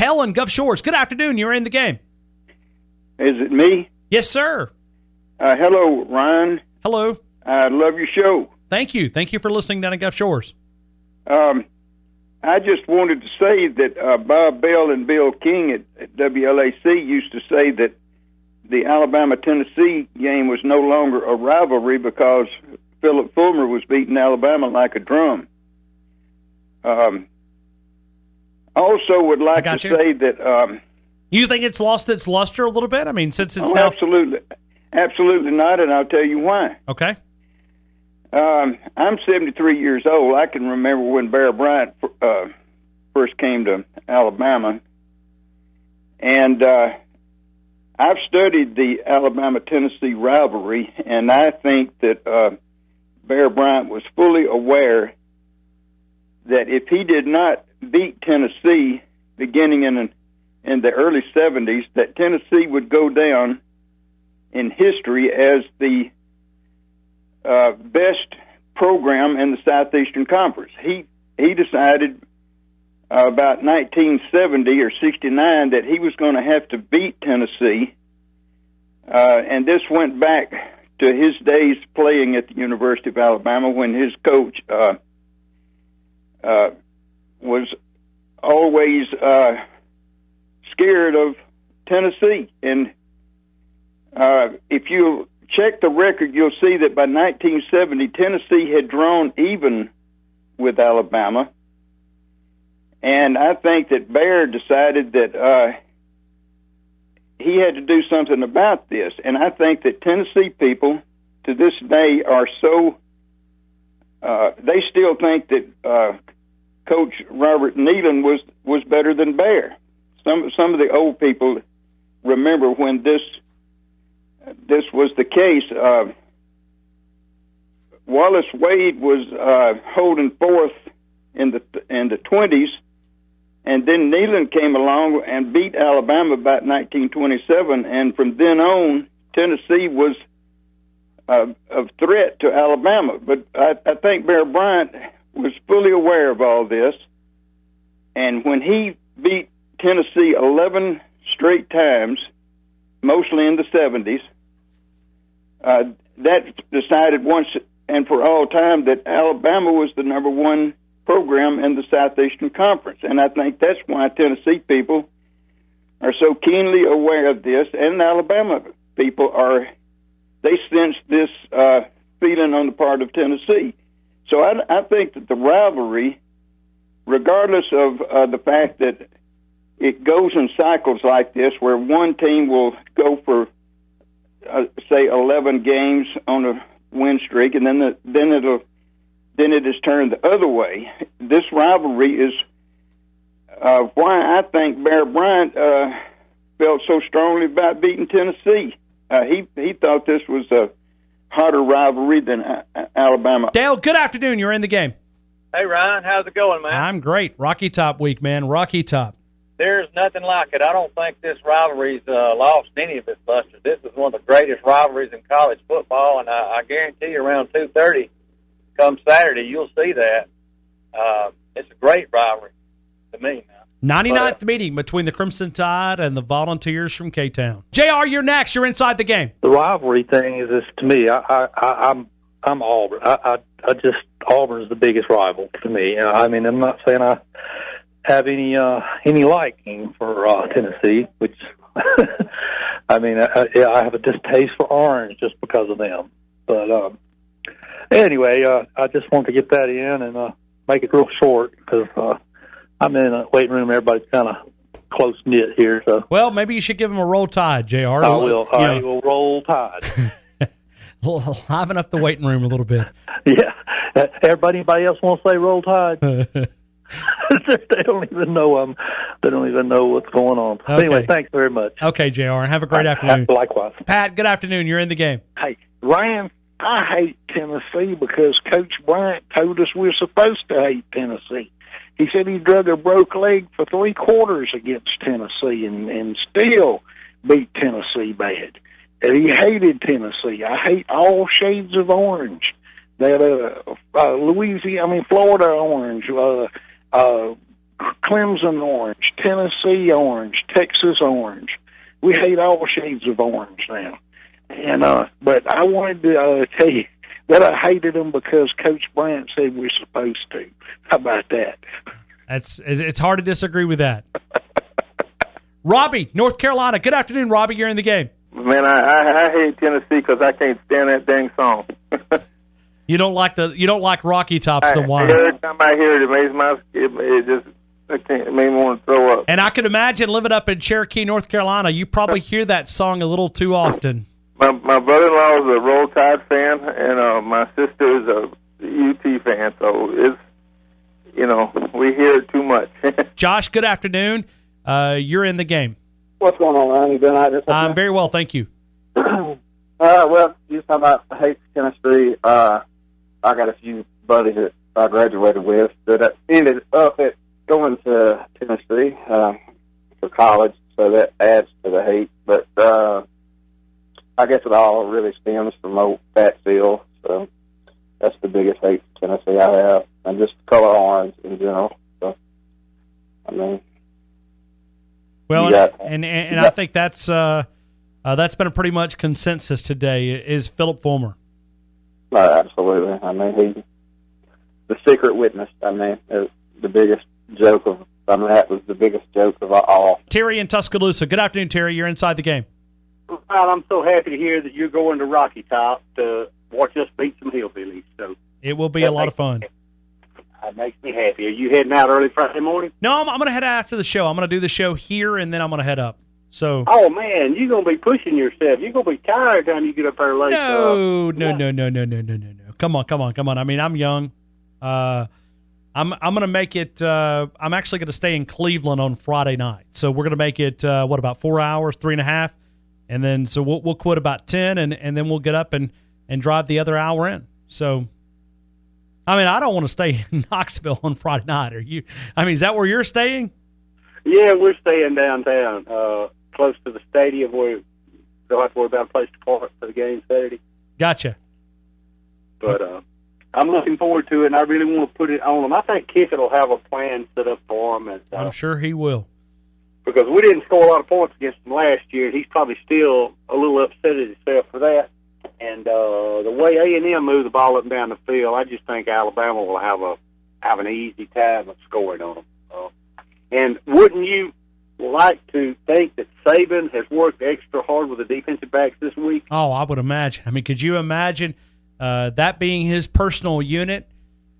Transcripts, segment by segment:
Hell in Gulf Shores. Good afternoon. You're in the game. Is it me? Yes, sir. Hello, Ryan. Hello. I love your show. Thank you. Thank you for listening down in Gulf Shores. I just wanted to say that Bob Bell and Bill King at WLAC used to say that the Alabama-Tennessee game was no longer a rivalry because Philip Fulmer was beating Alabama like a drum. Also would like to say that... you think it's lost its luster a little bit? I mean, since it's now... Absolutely not, and I'll tell you why. Okay. I'm 73 years old. I can remember when Bear Bryant first came to Alabama, and I've studied the Alabama-Tennessee rivalry, and I think that Bear Bryant was fully aware that if he did not beat Tennessee beginning in the early 70s, that Tennessee would go down in history as the best program in the Southeastern Conference. He decided about 1970 or 69 that he was going to have to beat Tennessee, and this went back to his days playing at the University of Alabama when his coach was always scared of Tennessee. And if you check the record, you'll see that by 1970, Tennessee had drawn even with Alabama. And I think that Bear decided that he had to do something about this. And I think that Tennessee people to this day are so, they still think that Coach Robert Neyland was better than Bear. Some of the old people remember when this was the case. Wallace Wade was holding forth in the 20s, and then Neyland came along and beat Alabama about 1927, and from then on, Tennessee was a threat to Alabama. But I think Bear Bryant was fully aware of all this, and when he beat Tennessee 11 straight times, mostly in the 70s, that decided once and for all time that Alabama was the number one program in the Southeastern Conference. And I think that's why Tennessee people are so keenly aware of this, and Alabama people they sense this feeling on the part of Tennessee. So I think that the rivalry, regardless of the fact that it goes in cycles like this, where one team will go for, say, 11 games on a win streak, and then it is turned the other way. This rivalry is why I think Bear Bryant felt so strongly about beating Tennessee. He thought this was a harder rivalry than Alabama. Dale, good afternoon. You're in the game. Hey, Ryan. How's it going, man? I'm great. Rocky Top week, man. Rocky Top. There's nothing like it. I don't think this rivalry's lost any of its luster. This is one of the greatest rivalries in college football, and I guarantee you around 2:30 come Saturday, you'll see that. It's a great rivalry to me now. 99th meeting between the Crimson Tide and the Volunteers from K-Town. JR, you're next. You're inside the game. The rivalry thing is this to me. I'm Auburn. I just Auburn's the biggest rival to me. I mean, I'm not saying I have any liking for Tennessee, which I mean, I have a distaste for Orange just because of them. But anyway, I just want to get that in and make it real short because I'm in a waiting room. Everybody's kind of close knit here. So, well, maybe you should give him a roll tide, JR. I will. I will roll tide. Liven up the waiting room a little bit. Yeah. Anybody else want to say roll tide? They don't even know They don't even know what's going on. Okay. Anyway, thanks very much. Okay, JR. Have a great afternoon. Likewise. Pat, good afternoon. You're in the game. Hey, Ryan, I hate Tennessee because Coach Bryant told us we're supposed to hate Tennessee. He said he drug a broke leg for 3 quarters against Tennessee and still beat Tennessee bad. And he hated Tennessee. I hate all shades of orange. That Florida orange, Clemson orange, Tennessee orange, Texas orange. We hate all shades of orange now. And but I wanted to tell you that I hated them because Coach Bryant said we're supposed to. How about that? It's hard to disagree with that. Robbie, North Carolina. Good afternoon, Robbie. You're in the game. Man, I hate Tennessee because I can't stand that dang song. You don't like Rocky Top's the one. Every time I hear it, it made me want to throw up. And I can imagine living up in Cherokee, North Carolina, you probably hear that song a little too often. My brother-in-law is a Roll Tide fan, and my sister is a UT fan, so it's, we hear it too much. Josh, good afternoon. You're in the game. What's going on, Ron? You doing all right? I'm very well, thank you. Well, you talking about hate Tennessee. I got a few buddies that I graduated with that ended up at going to Tennessee for college, so that adds to the hate. But I guess it all really stems from old Fat Phil, so that's the biggest hate for Tennessee I have, and just the color orange in general. So, I mean, well, and I think that's been a pretty much consensus today. Is Philip Fulmer? Absolutely. I mean, he's the secret witness. I mean, is the biggest joke of. I mean, that was the biggest joke of all. Terry in Tuscaloosa. Good afternoon, Terry. You're inside the game. Well, I'm so happy to hear that you're going to Rocky Top to watch us beat some hillbillies. So it will be a lot of fun. That makes me happy. Are you heading out early Friday morning? No, I'm going to head out after the show. I'm going to do the show here, and then I'm going to head up. So. Oh man, you're going to be pushing yourself. You're going to be tired time you get up there late. No. Come on. I mean, I'm young. I'm going to make it. I'm actually going to stay in Cleveland on Friday night. So we're going to make it about 4 hours, 3.5, and then so we'll quit about 10, and then we'll get up and drive the other hour in. So. I mean, I don't want to stay in Knoxville on Friday night. Are you? I mean, is that where you're staying? Yeah, we're staying downtown, close to the stadium where we don't have to worry about a place to park for the game Saturday. Gotcha. But I'm looking forward to it, and I really want to put it on them. I think Kiffin will have a plan set up for them. And, I'm sure he will. Because we didn't score a lot of points against him last year, and he's probably still a little upset at himself for that. And the way A&M moved the ball up and down the field, I just think Alabama will have an easy time of scoring on them. And wouldn't you like to think that Saban has worked extra hard with the defensive backs this week? Oh, I would imagine. I mean, could you imagine that being his personal unit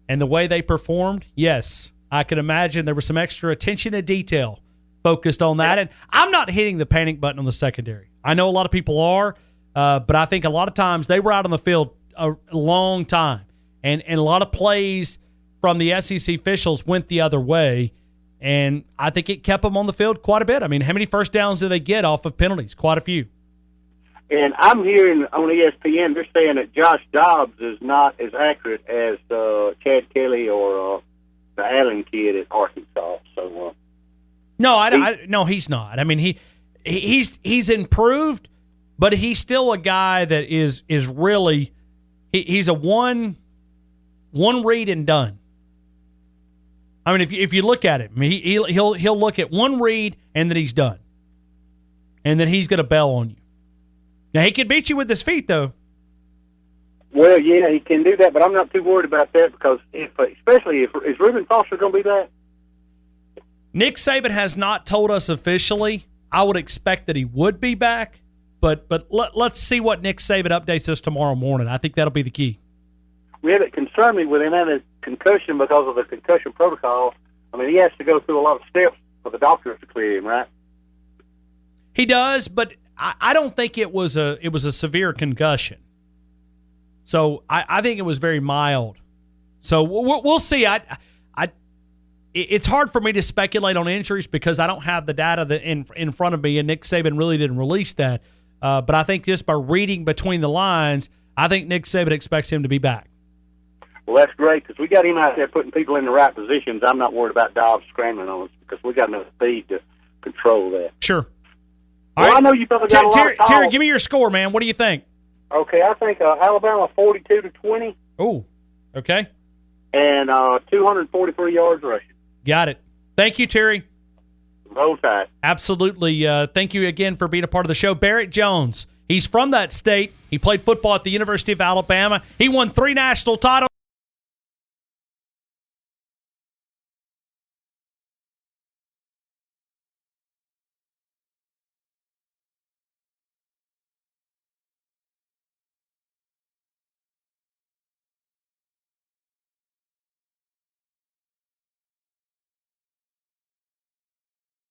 and the way they performed? Yes, I could imagine there was some extra attention to detail focused on that. And I'm not hitting the panic button on the secondary. I know a lot of people are. But I think a lot of times they were out on the field a long time, and a lot of plays from the SEC officials went the other way, and I think it kept them on the field quite a bit. I mean, how many first downs do they get off of penalties? Quite a few. And I'm hearing on ESPN they're saying that Josh Dobbs is not as accurate as Chad Kelly or the Allen kid at Arkansas. So no, he's not. I mean, he's improved. But he's still a guy that is really he's a one read and done. I mean, if you look at it, I mean, he'll look at one read and then he's done, and then he's going to bail on you. Now he can beat you with his feet, though. Well, yeah, he can do that, but I'm not too worried about that because especially if is Reuben Foster going to be back? Nick Saban has not told us officially. I would expect that he would be back. But let's see what Nick Saban updates us tomorrow morning. I think that'll be the key. Yeah, it concerned me with him having a concussion because of the concussion protocol. I mean, he has to go through a lot of steps for the doctors to clear him, right? He does, but I don't think it was a severe concussion. So I think it was very mild. So we'll see. It's hard for me to speculate on injuries because I don't have the data in front of me, and Nick Saban really didn't release that. But I think just by reading between the lines, I think Nick Saban expects him to be back. Well, that's great because we got him out there putting people in the right positions. I'm not worried about Dobbs scrambling on us because we got enough speed to control that. Sure. All right. I know you probably got a lot of calls. Terry, give me your score, man. What do you think? Okay, I think Alabama 42-20. Oh, okay. And 243 yards rushing. Got it. Thank you, Terry. Roll Tide. Absolutely. Thank you again for being a part of the show. Barrett Jones. He's from that state. He played football at the University of Alabama. He won 3 national titles.